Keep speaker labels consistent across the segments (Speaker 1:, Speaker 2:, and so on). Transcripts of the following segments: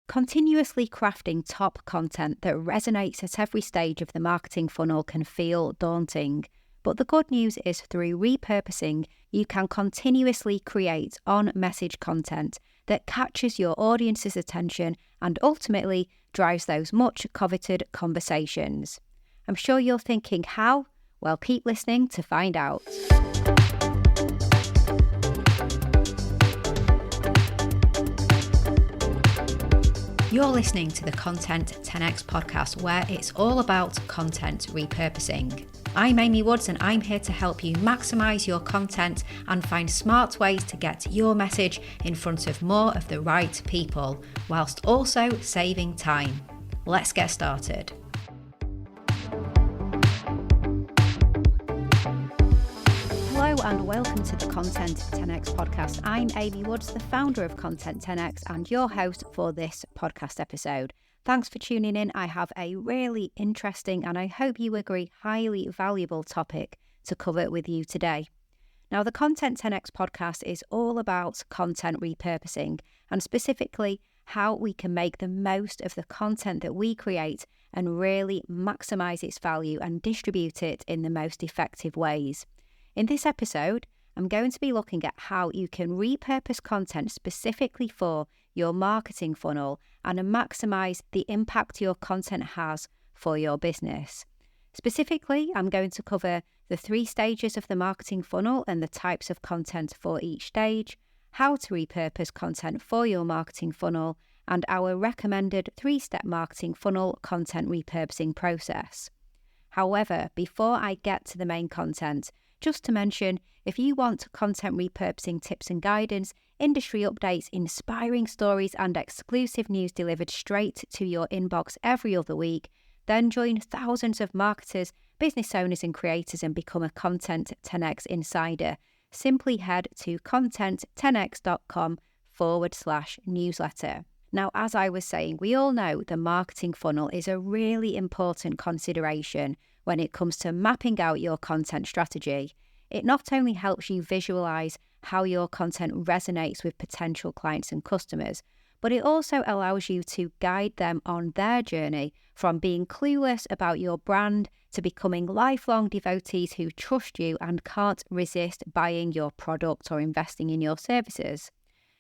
Speaker 1: Continuously crafting top content that resonates at every stage of the marketing funnel can feel daunting, but the good news is through repurposing, you can continuously create on-message content that catches your audience's attention and ultimately drives those much coveted conversations. I'm sure you're thinking how? Well, keep listening to find out. You're listening to the Content 10x podcast, where it's all about content repurposing. I'm Amy Woods, and I'm here to help you maximize your content and find smart ways to get your message in front of more of the right people, whilst also saving time. Let's get started. Hello and welcome to the Content 10x podcast. I'm Amy Woods, the founder of Content 10x and your host for this podcast episode. Thanks for tuning in. I have a really interesting and I hope you agree highly valuable topic to cover with you today. Now, the Content 10x podcast is all about content repurposing and specifically how we can make the most of the content that we create and really maximize its value and distribute it in the most effective ways. In this episode, I'm going to be looking at how you can repurpose content specifically for your marketing funnel and maximize the impact your content has for your business. Specifically, I'm going to cover the 3 stages of the marketing funnel and the types of content for each stage, how to repurpose content for your marketing funnel, and our recommended 3-step marketing funnel content repurposing process. However, before I get to the main content, just to mention, if you want content repurposing tips and guidance, industry updates, inspiring stories, and exclusive news delivered straight to your inbox every other week, then join thousands of marketers, business owners, and creators and become a Content 10x insider. Simply head to content10x.com/newsletter. Now, as I was saying, we all know the marketing funnel is a really important consideration when it comes to mapping out your content strategy. It not only helps you visualize how your content resonates with potential clients and customers, but it also allows you to guide them on their journey from being clueless about your brand to becoming lifelong devotees who trust you and can't resist buying your product or investing in your services.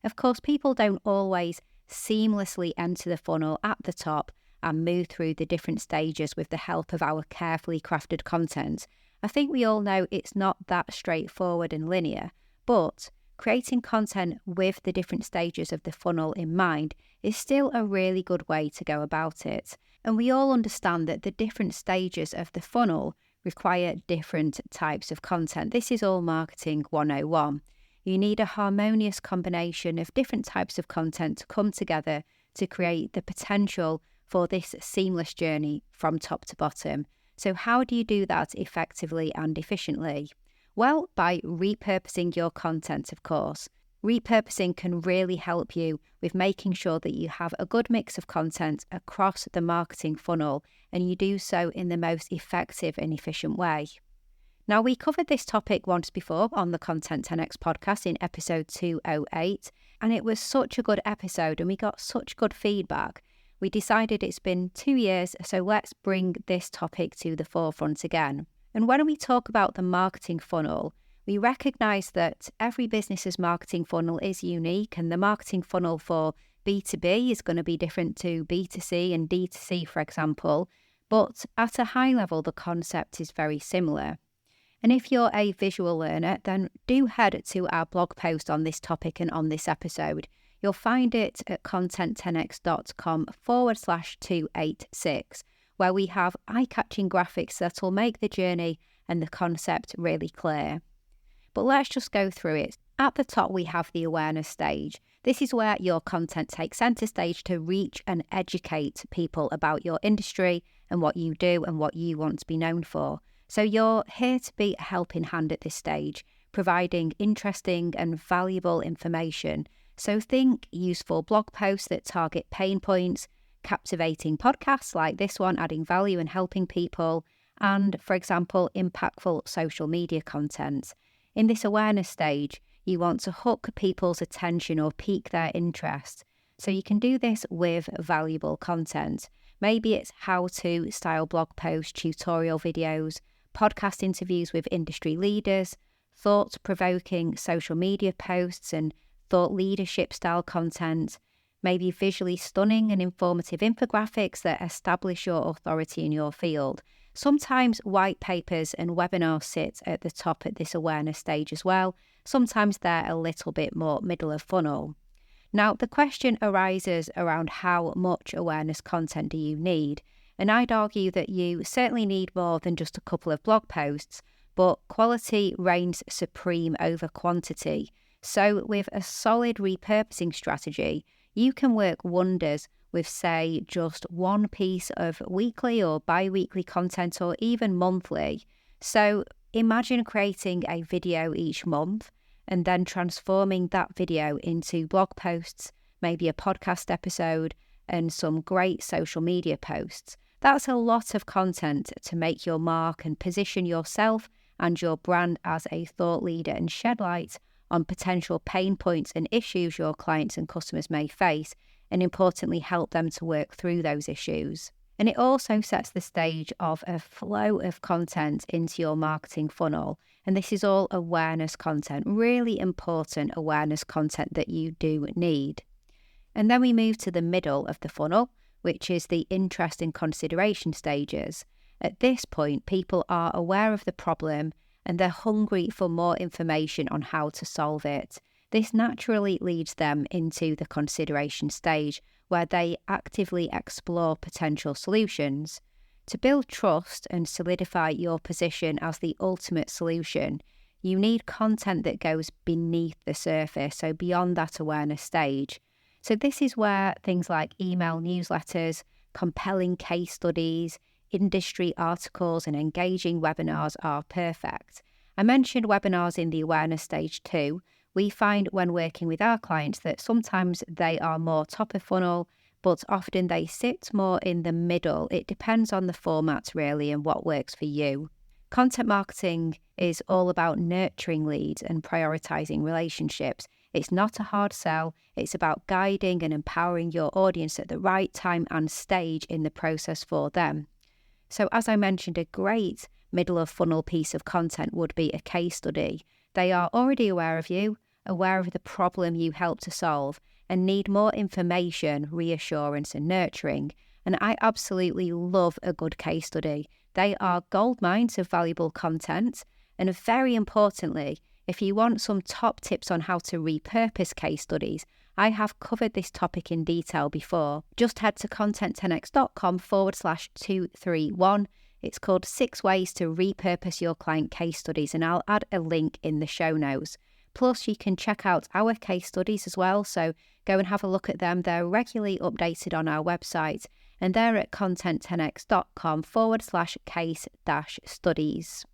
Speaker 1: Of course, people don't always seamlessly enter the funnel at the top and move through the different stages with the help of our carefully crafted content. I think we all know it's not that straightforward and linear, but creating content with the different stages of the funnel in mind is still a really good way to go about it. And we all understand that the different stages of the funnel require different types of content. This is all marketing 101. You need a harmonious combination of different types of content to come together to create the potential for this seamless journey from top to bottom. So how do you do that effectively and efficiently? Well, by repurposing your content, of course. Repurposing can really help you with making sure that you have a good mix of content across the marketing funnel and you do so in the most effective and efficient way. Now, we covered this topic once before on the Content 10x podcast in episode 208, and it was such a good episode and we got such good feedback. We decided it's been 2 years, so let's bring this topic to the forefront again. And when we talk about the marketing funnel, we recognise that every business's marketing funnel is unique, and the marketing funnel for B2B is going to be different to B2C and D2C, for example. But at a high level, the concept is very similar. And if you're a visual learner, then do head to our blog post on this topic and on this episode. You'll find it at content10x.com/286, where we have eye-catching graphics that will make the journey and the concept really clear. But let's just go through it. At the top, we have the awareness stage. This is where your content takes center stage to reach and educate people about your industry and what you do and what you want to be known for. So you're here to be a helping hand at this stage, providing interesting and valuable information. So think useful blog posts that target pain points, captivating podcasts like this one, adding value and helping people, and, for example, impactful social media content. In this awareness stage, you want to hook people's attention or pique their interest. So you can do this with valuable content. Maybe it's how-to style blog posts, tutorial videos, podcast interviews with industry leaders, thought-provoking social media posts and thought leadership style content, maybe visually stunning and informative infographics that establish your authority in your field. Sometimes white papers and webinars sit at the top at this awareness stage as well. Sometimes they're a little bit more middle of funnel. Now, the question arises around how much awareness content do you need? And I'd argue that you certainly need more than just a couple of blog posts, but quality reigns supreme over quantity. So with a solid repurposing strategy, you can work wonders with, say, just one piece of weekly or bi-weekly content or even monthly. So imagine creating a video each month and then transforming that video into blog posts, maybe a podcast episode, and some great social media posts. That's a lot of content to make your mark and position yourself and your brand as a thought leader and shed light on potential pain points and issues your clients and customers may face, and importantly, help them to work through those issues. And it also sets the stage of a flow of content into your marketing funnel. And this is all awareness content, really important awareness content that you do need. And then we move to the middle of the funnel, which is the interest and consideration stages. At this point, people are aware of the problem and they're hungry for more information on how to solve it. This naturally leads them into the consideration stage, where they actively explore potential solutions. To build trust and solidify your position as the ultimate solution, you need content that goes beneath the surface, so beyond that awareness stage. So this is where things like email newsletters, compelling case studies, industry articles and engaging webinars are perfect. I mentioned webinars in the awareness stage too. We find when working with our clients that sometimes they are more top of funnel, but often they sit more in the middle. It depends on the format really and what works for you. Content marketing is all about nurturing leads and prioritizing relationships. It's not a hard sell. It's about guiding and empowering your audience at the right time and stage in the process for them. So as I mentioned, a great middle of funnel piece of content would be a case study. They are already aware of you, aware of the problem you help to solve, and need more information, reassurance and nurturing. And I absolutely love a good case study. They are gold mines of valuable content. And very importantly, if you want some top tips on how to repurpose case studies, I have covered this topic in detail before. Just head to content10x.com/231. It's called 6 Ways to Repurpose Your Client Case Studies, and I'll add a link in the show notes. Plus, you can check out our case studies as well, so go and have a look at them. They're regularly updated on our website, and they're at content10x.com/case-studies.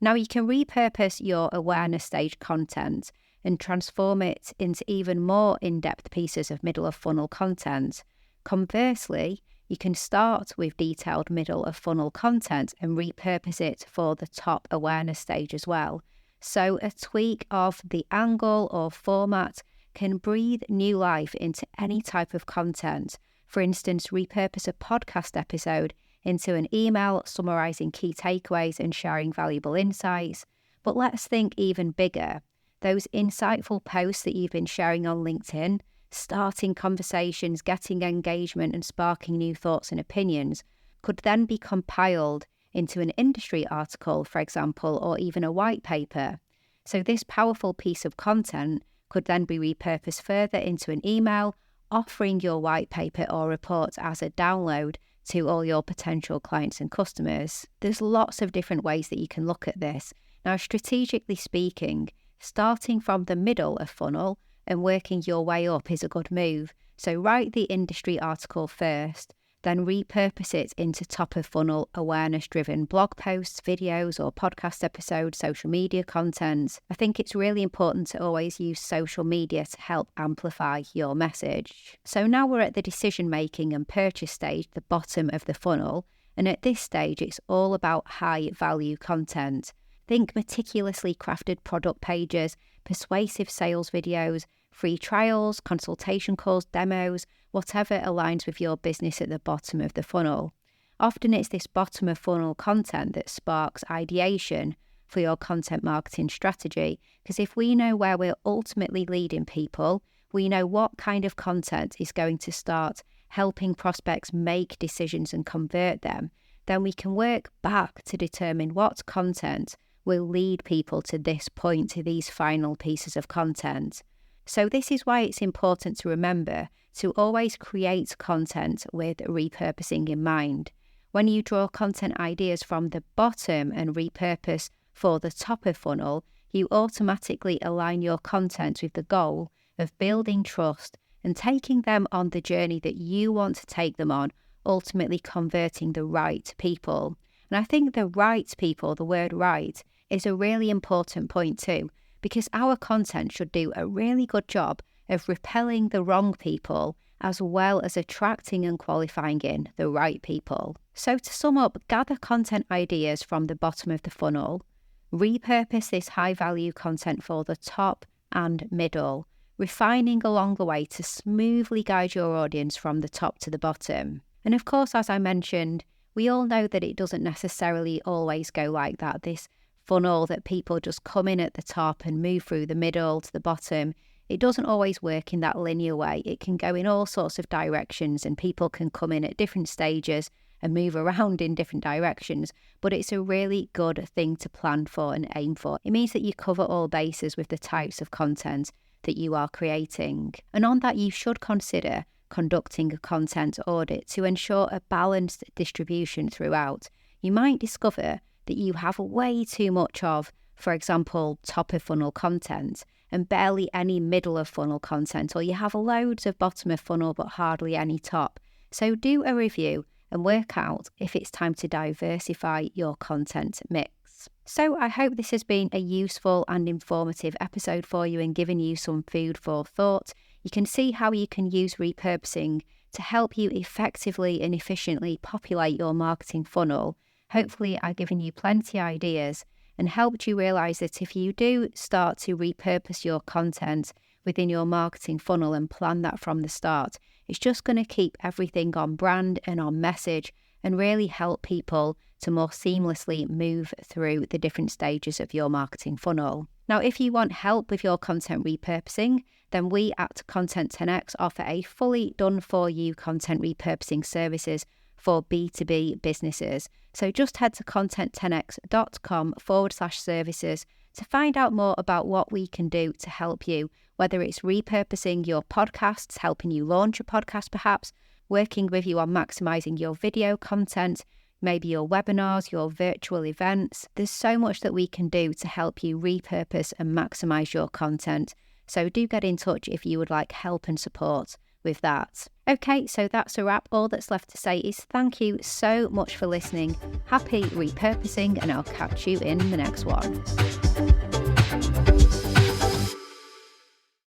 Speaker 1: Now, you can repurpose your awareness stage content and transform it into even more in-depth pieces of middle of funnel content. Conversely, you can start with detailed middle of funnel content and repurpose it for the top awareness stage as well. So a tweak of the angle or format can breathe new life into any type of content. For instance, repurpose a podcast episode into an email summarizing key takeaways and sharing valuable insights. But let's think even bigger. Those insightful posts that you've been sharing on LinkedIn, starting conversations, getting engagement and sparking new thoughts and opinions, could then be compiled into an industry article, for example, or even a white paper. So this powerful piece of content could then be repurposed further into an email, offering your white paper or report as a download to all your potential clients and customers. There's lots of different ways that you can look at this. Now, strategically speaking, starting from the middle of funnel and working your way up is a good move. So write the industry article first, then repurpose it into top of funnel awareness-driven blog posts, videos or podcast episodes, social media content. I think it's really important to always use social media to help amplify your message. So now we're at the decision-making and purchase stage, the bottom of the funnel. And at this stage, it's all about high-value content. Think meticulously crafted product pages, persuasive sales videos, free trials, consultation calls, demos, whatever aligns with your business at the bottom of the funnel. Often it's this bottom of funnel content that sparks ideation for your content marketing strategy, because if we know where we're ultimately leading people, we know what kind of content is going to start helping prospects make decisions and convert them, then we can work back to determine what content will lead people to this point, to these final pieces of content. So this is why it's important to remember to always create content with repurposing in mind. When you draw content ideas from the bottom and repurpose for the top of funnel, you automatically align your content with the goal of building trust and taking them on the journey that you want to take them on, ultimately converting the right people. And I think the right people, the word right, is a really important point too, because our content should do a really good job of repelling the wrong people as well as attracting and qualifying in the right people. So to sum up, gather content ideas from the bottom of the funnel, repurpose this high-value content for the top and middle, refining along the way to smoothly guide your audience from the top to the bottom. And of course, as I mentioned, we all know that it doesn't necessarily always go like that. This funnel that people just come in at the top and move through the middle to the bottom, it doesn't always work in that linear way. It can go in all sorts of directions and people can come in at different stages and move around in different directions, but it's a really good thing to plan for and aim for. It means that you cover all bases with the types of content that you are creating. And on that, you should consider conducting a content audit to ensure a balanced distribution throughout. You might discover that you have way too much of, for example, top of funnel content and barely any middle of funnel content, or you have loads of bottom of funnel but hardly any top. So do a review and work out if it's time to diversify your content mix. So I hope this has been a useful and informative episode for you and given you some food for thought. You can see how you can use repurposing to help you effectively and efficiently populate your marketing funnel. Hopefully I've given you plenty of ideas and helped you realize that if you do start to repurpose your content within your marketing funnel and plan that from the start, it's just going to keep everything on brand and on message and really help people to more seamlessly move through the different stages of your marketing funnel. Now, if you want help with your content repurposing, then we at Content 10x offer a fully done-for-you content repurposing services for B2B businesses. So just head to content10x.com/services to find out more about what we can do to help you, whether it's repurposing your podcasts, helping you launch a podcast perhaps, working with you on maximizing your video content, maybe your webinars, your virtual events. There's so much that we can do to help you repurpose and maximize your content. So do get in touch if you would like help and support with that. Okay, so that's a wrap. All that's left to say is thank you so much for listening. Happy repurposing, and I'll catch you in the next one.